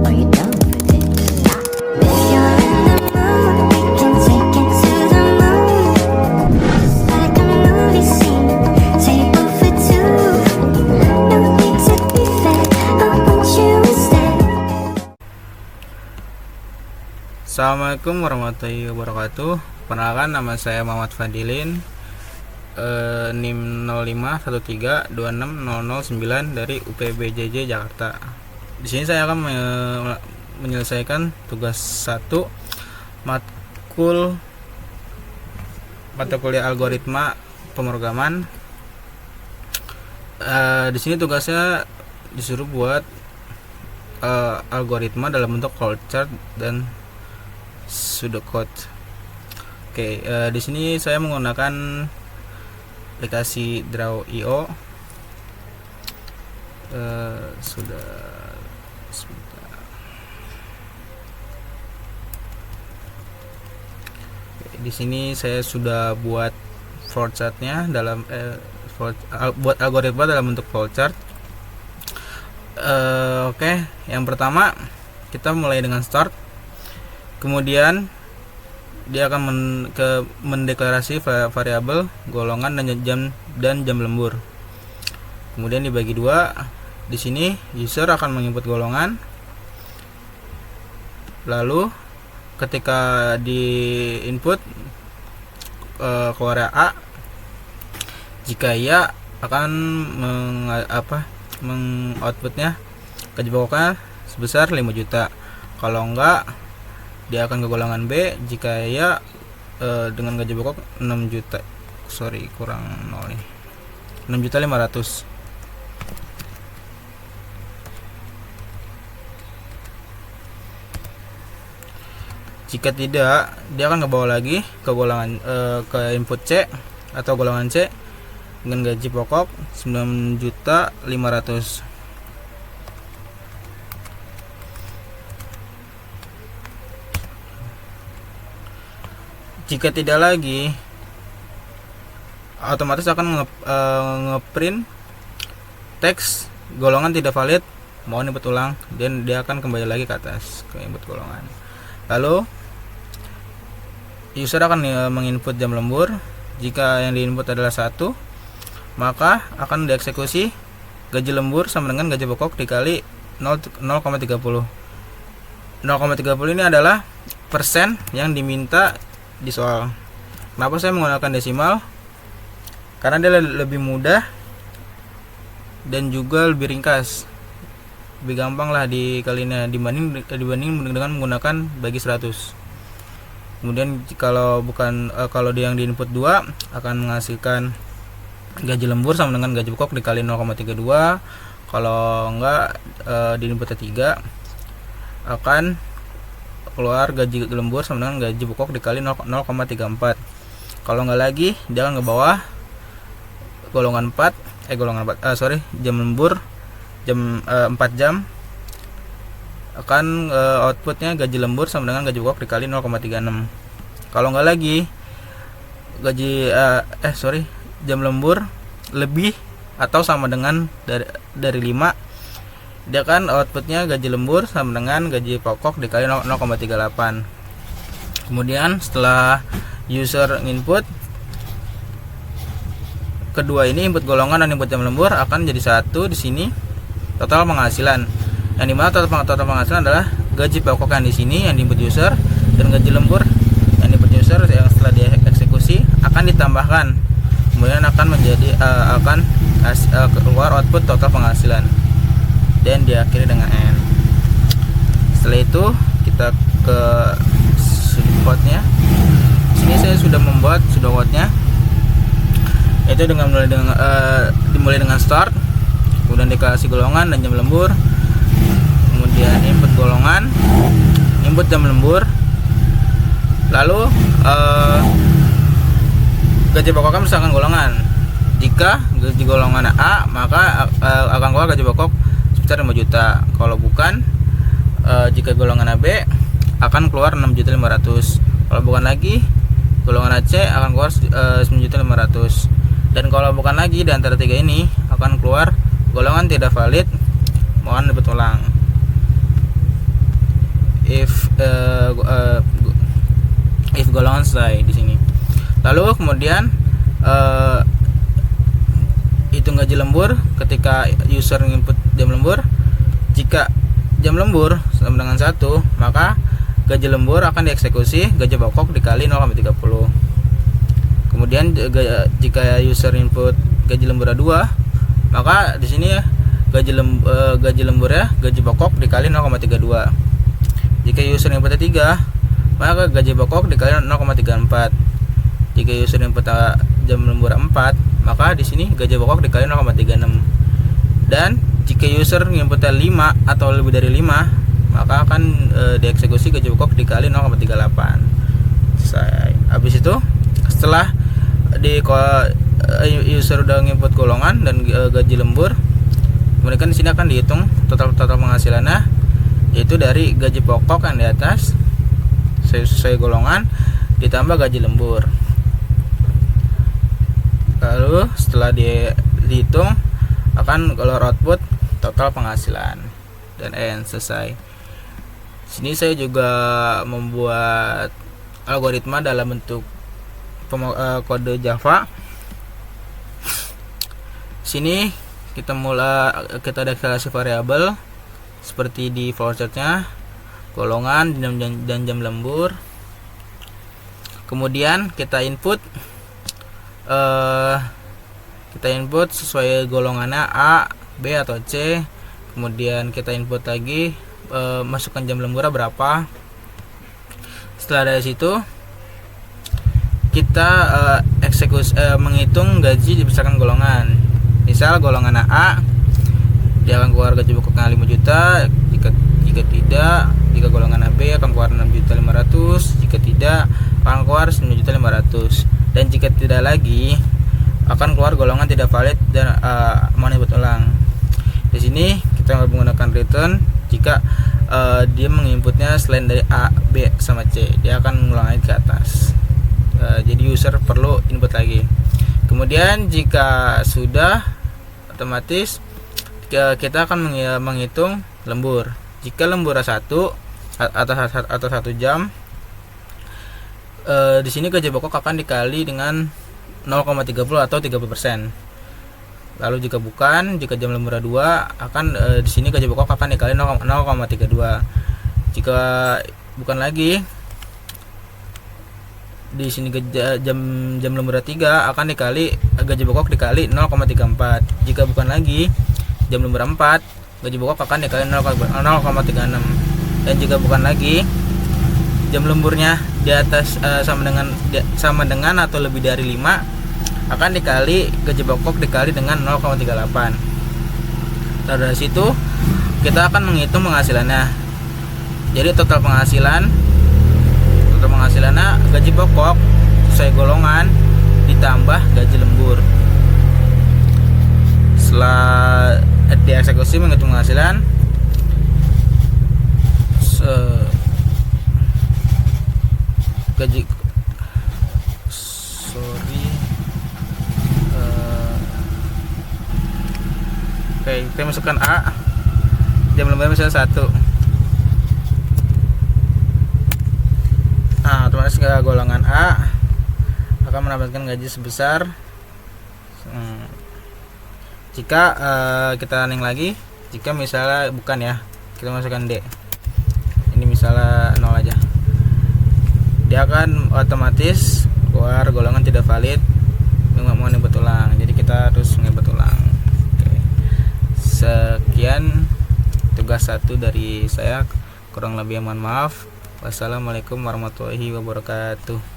Are you down for this? If you're in the mood, we can take it to the moon. Just like a movie scene, table for two. No need to be fair, I want you instead. Assalamualaikum warahmatullahi wabarakatuh. Perkenalkan, nama saya Muhammad Fadilin, NIM 0513260009 dari UPBJJ Jakarta. Di sini saya akan menyelesaikan tugas 1 mata kuliah algoritma pemrograman. Di sini tugasnya disuruh buat algoritma dalam bentuk flowchart dan pseudocode. Oke, di sini saya menggunakan aplikasi Draw.io. Sebentar. Oke, di sini saya sudah buat flowchartnya dalam buat algoritma dalam bentuk flowchart. Oke, yang pertama kita mulai dengan start. Kemudian dia akan mendeklarasi variabel, golongan dan jam lembur. Kemudian dibagi dua. Di sini user akan menginput golongan. Lalu ketika di input keluar A, jika iya akan mengoutputnya gaji pokoknya sebesar 5 juta. Kalau enggak, dia akan ke golongan B. Jika ya dengan gaji pokok 6 juta, kurang 0 nih, 6.500.000. Jika tidak, dia akan ke bawah lagi ke golongan ke input C atau golongan C dengan gaji pokok 9.500.000. Jika tidak lagi, otomatis akan ngeprint teks golongan tidak valid, mohon input ulang, dan dia akan kembali lagi ke atas ke input golongan. Lalu user akan menginput jam lembur. Jika yang diinput adalah 1, maka akan dieksekusi gaji lembur sama dengan gaji pokok dikali 0,30. 0,30 ini adalah persen yang diminta di soal. Kenapa saya menggunakan desimal? Karena dia lebih mudah dan juga lebih ringkas, lebih gampang lah dikalinya dibanding dengan menggunakan bagi 100. Kemudian kalau dia yang di input 2 akan menghasilkan gaji lembur sama dengan gaji pokok dikali 0,32. Kalau enggak di input 3 akan keluar gaji lembur sama dengan gaji pokok dikali 0,34. Kalau enggak lagi, dia akan ke bawah golongan 4 jam lembur 4 jam akan outputnya gaji lembur sama dengan gaji pokok dikali 0,36. Kalau enggak lagi jam lembur lebih atau sama dengan dari 5, dia kan outputnya gaji lembur sama dengan gaji pokok dikali 0,38. Kemudian setelah user input kedua ini, input golongan dan input jam lembur akan jadi satu. Di sini total penghasilan, yang dimana total penghasilan adalah gaji pokok yang di sini yang diinput user dan gaji lembur yang diinput user yang setelah dieksekusi akan ditambahkan. Kemudian akan menjadi keluar output total penghasilan dan diakhiri dengan N. Setelah itu kita ke pseudocode-nya. Sini saya sudah membuat pseudocode-nya, itu dimulai dengan start, kemudian dikasih golongan dan jam lembur, kemudian input golongan, input jam lembur, lalu gaji pokoknya misalkan golongan. Jika gaji golongan A, maka akan keluar gaji pokok sebesar 5 juta. Kalau bukan, jika golongan AB akan keluar 6.500.000. Kalau bukan lagi, golongan AC akan keluar 9.500.000. Dan kalau bukan lagi, di antara tiga ini akan keluar golongan tidak valid, mohon diulang. if golongan selesai di sini. Lalu kemudian hitung gaji lembur ketika user input jam lembur. Jika jam lembur sama dengan 1, maka gaji lembur akan dieksekusi gaji pokok dikali 0,30. Kemudian jika user input gaji lembur 2, maka di sini gaji lembur ya gaji pokok dikali 0,32. Jika user input 3, maka gaji pokok dikali 0,34. Jika user input jam lembur 4, maka di sini gaji pokok dikali 0,36. Dan jika user inputnya 5 atau lebih dari 5, maka akan dieksekusi gaji pokok dikali 0,38. Selesai. Habis itu setelah user udah nginput golongan dan gaji lembur, kemudian kan di sini akan dihitung total penghasilannya, yaitu dari gaji pokok yang di atas sesuai golongan ditambah gaji lembur. Lalu setelah dihitung akan keluar output total penghasilan dan selesai. Sini saya juga membuat algoritma dalam bentuk kode Java. Sini kita deklarasi variabel seperti di flowchartnya, golongan dan jam lembur. Kemudian kita input sesuai golongannya A, B atau C. Kemudian kita input lagi masukkan jam lemburnya berapa. Setelah dari situ kita menghitung gaji berdasarkan golongan. Misal golongan A, dia akan keluar gaji pokoknya 5 juta. Jika tidak, jika golongan AB akan keluar 6.500.000. Jika tidak, akan keluar 9.500.000. Dan jika tidak lagi, akan keluar golongan tidak valid dan mau input ulang. Di sini kita menggunakan return jika dia menginputnya selain dari A, B sama C, dia akan mengulang lagi ke atas. Jadi user perlu input lagi. Kemudian jika sudah, otomatis kita akan menghitung lembur. Jika lembur 1 atau 1 jam, di sini gaji pokok akan dikali dengan 0,30 atau 30%. Lalu jika jam lembur 2, akan di sini gaji pokok akan dikali 0,32. Jika bukan lagi, di sini jam lembur 3 akan dikali gaji pokok dikali 0,34. Jika bukan lagi, jam lembur 4, gaji pokok akan dikali 0,36. Dan jika bukan lagi, jam lemburnya di atas sama dengan atau lebih dari 5, akan dikali gaji pokok dikali dengan 0,38. Lalu dari situ kita akan menghitung penghasilannya. Jadi total penghasilannya gaji pokok sesuai golongan ditambah gaji lembur. Setelah dieksekusi menghitung penghasilan, Oke, kita masukkan A, jam lembur misalnya 1. Nah, otomatis golongan A akan mendapatkan gaji sebesar jika kita running lagi, jika misalnya bukan ya, kita masukkan D. Ini misalnya 0 aja. Dia akan otomatis keluar golongan tidak valid, mau input ulang. Jadi kita harus input ulang. Sekian tugas 1 dari saya, kurang lebih mohon maaf. Wassalamualaikum warahmatullahi wabarakatuh.